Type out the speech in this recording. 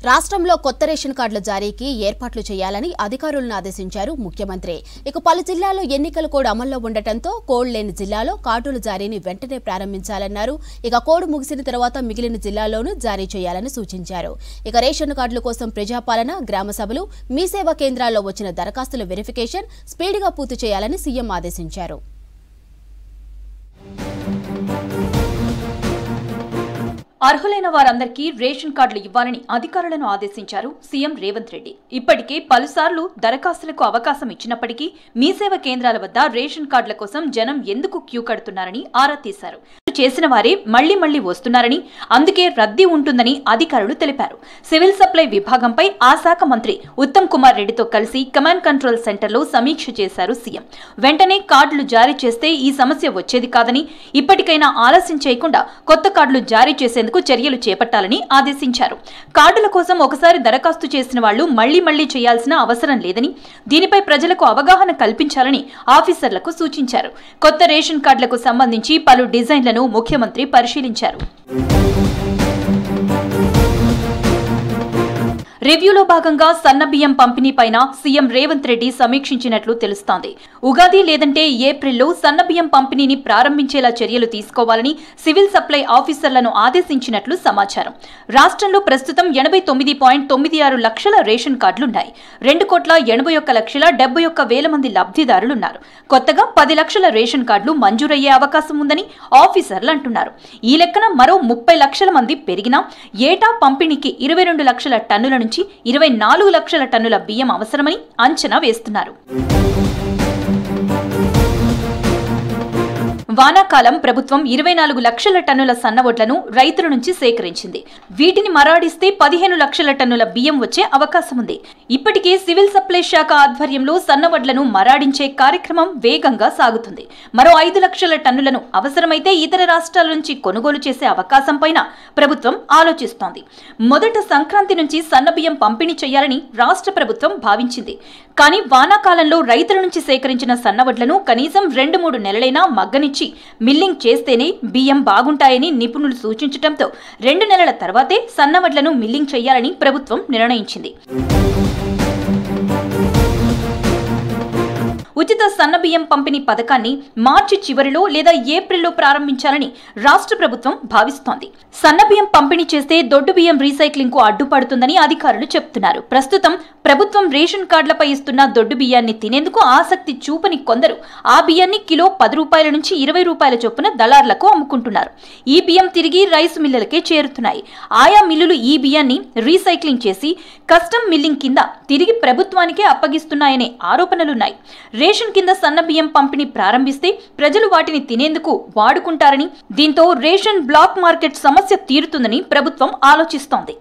రాష్ట్రంలో కొత్త రేషన్ కార్డుల జారీకి ఏర్పాట్లు చేయాలని అధికారులను ఆదేశించారు ముఖ్యమంత్రి. ఇక పలు జిల్లాల్లో ఎన్నికల కోడ్ అమల్లో ఉండటంతో కోడ్ లేని జిల్లాలో కార్డుల జారీని వెంటనే ప్రారంభించాలన్నారు. ఇక కోడ్ ముగిసిన తర్వాత మిగిలిన జిల్లాల్లోనూ జారీ చేయాలని సూచించారు. ఇక రేషన్ కార్డుల కోసం ప్రజాపాలన, గ్రామ సభలు, మీ సేవా కేంద్రాల్లో వచ్చిన దరఖాస్తుల వెరిఫికేషన్ స్పీడ్గా పూర్తి చేయాలని సీఎం ఆదేశించారు. అర్హులైన వారందరికీ రేషన్ కార్డులు ఇవ్వాలని అధికారులను ఆదేశించారు సీఎం రేవంత్ రెడ్డి. ఇప్పటికే పలుసార్లు దరఖాస్తులకు అవకాశం ఇచ్చినప్పటికీ మీ సేవ కేంద్రాల వద్ద రేషన్ కార్డుల కోసం జనం ఎందుకు క్యూ కడుతున్నారని ఆరా తీశారు. చేసిన వారే మళ్లీ వస్తున్నారని, అందుకే రద్దీ ఉంటుందని అధికారులు తెలిపారు. సివిల్ సప్లై విభాగంపై ఆ శాఖ మంత్రి ఉత్తమ్ కుమార్ రెడ్డితో కలిసి కమాండ్ కంట్రోల్ సెంటర్లో సమీక్ష చేశారు సీఎం. వెంటనే కార్డులు జారీ చేస్తే ఈ సమస్య వచ్చేది కాదని, ఇప్పటికైనా ఆలస్యం చేయకుండా కొత్త కార్డులు జారీ చేసేందుకు చర్యలు చేపట్టాలని ఆదేశించారు. కార్డుల కోసం ఒకసారి దరఖాస్తు చేసిన వాళ్లు మళ్లీ చేయాల్సిన అవసరం లేదని, దీనిపై ప్రజలకు అవగాహన కల్పించాలని ఆఫీసర్లకు సూచించారు. కొత్త రేషన్ కార్డులకు సంబంధించి పలు డిజైన్లను ముఖ్యమంత్రి పరిశీలించారు. రివ్యూలో భాగంగా సన్నబియ్యం పంపిణీపైన సీఎం రేవంత్ రెడ్డి సమీక్షించినట్లు తెలుస్తోంది. ఉగాది లేదంటే ఏప్రిల్లో సన్నబియ్యం పంపిణీని ప్రారంభించేలా చర్యలు తీసుకోవాలని సివిల్ సప్లై ఆఫీసర్లను ఆదేశించినట్లు సమాచారం. రాష్ట్రంలో ప్రస్తుతం 89.96 లక్షల రేషన్ కార్డులున్నాయి. 2,81,71,000 మంది లబ్ధిదారులున్నారు. కొత్తగా 10 లక్షల రేషన్ కార్డులు మంజూరయ్యే అవకాశం ఉందని ఆఫీసర్లు అంటున్నారు. ఈ లెక్కన మరో 30 లక్షల మంది పెరిగినా ఏటా పంపిణీకి 22 లక్షల టన్నుల నుంచి 24 లక్షల టన్నుల బియ్యం అవసరమని అంచనా వేస్తున్నారు. వానాకాలం ప్రభుత్వం 24 లక్షల టన్నుల సన్నవడ్లను రైతుల నుంచి సేకరించింది. వీటిని మరాడిస్తే 15 లక్షల టన్నుల బియ్యం వచ్చే అవకాశం ఉంది. ఇప్పటికే సివిల్ సప్లై శాఖ ఆధ్వర్యంలో సన్నవడ్లను మరాడించే కార్యక్రమం వేగంగా సాగుతుంది. మరో 5 లక్షల టన్నులను అవసరమైతే ఇతర రాష్ట్రాల నుంచి కొనుగోలు చేసే అవకాశం పైన ప్రభుత్వం ఆలోచిస్తోంది. మొదట సంక్రాంతి నుంచి సన్నబియ్యం పంపిణీ చేయాలని రాష్ట్ర ప్రభుత్వం భావించింది. కానీ వానాకాలంలో రైతుల నుంచి సేకరించిన సన్నవడ్లను కనీసం 2-3 నెలలైనా మగ్గనిచ్చి మిల్లింగ్ చేస్తేనే బియ్యం బాగుంటాయని నిపుణులు సూచించడంతో 2 నెలల తర్వాతే సన్నవడ్లను మిల్లింగ్ చేయాలని ప్రభుత్వం నిర్ణయించింది. ఉచిత సన్నబియ్యం పంపిణీ పథకాన్ని మార్చి చివరిలో లేదా ఏప్రిల్లో ప్రారంభించాలని రాష్ట్ర ప్రభుత్వం భావిస్తోంది. సన్నబియ్యం పంపిణీ చేస్తే దొడ్డు బియ్యం రీసైక్లింగ్ కు అడ్డుపడుతుందని అధికారులు చెబుతున్నారు. ప్రస్తుతం ప్రభుత్వం రేషన్ కార్డులపై ఇస్తున్న దొడ్డు బియ్యాన్ని తినేందుకు ఆసక్తి చూపని కొందరు ఆ బియ్యాన్ని కిలో 10 రూపాయల నుంచి 20 రూపాయల చొప్పున దళార్లకు అమ్ముకుంటున్నారు. ఈ బియ్యం తిరిగి రైసు మిల్లులకే చేరుతున్నాయి. ఆయా మిల్లులు ఈ బియ్యాన్ని రీసైక్లింగ్ చేసి కస్టమ్ మిల్లింగ్ కింద తిరిగి ప్రభుత్వానికే అప్పగిస్తున్నాయనే ఆరోపణలున్నాయి. రేషన్ కింద సన్నబియ్యం పంపిణీ ప్రారంభిస్తే ప్రజలు వాటిని తినేందుకు వాడుకుంటారని, దీంతో రేషన్ బ్లాక్ మార్కెట్ సమస్య తీరుతుందని ప్రభుత్వం ఆలోచిస్తోంది.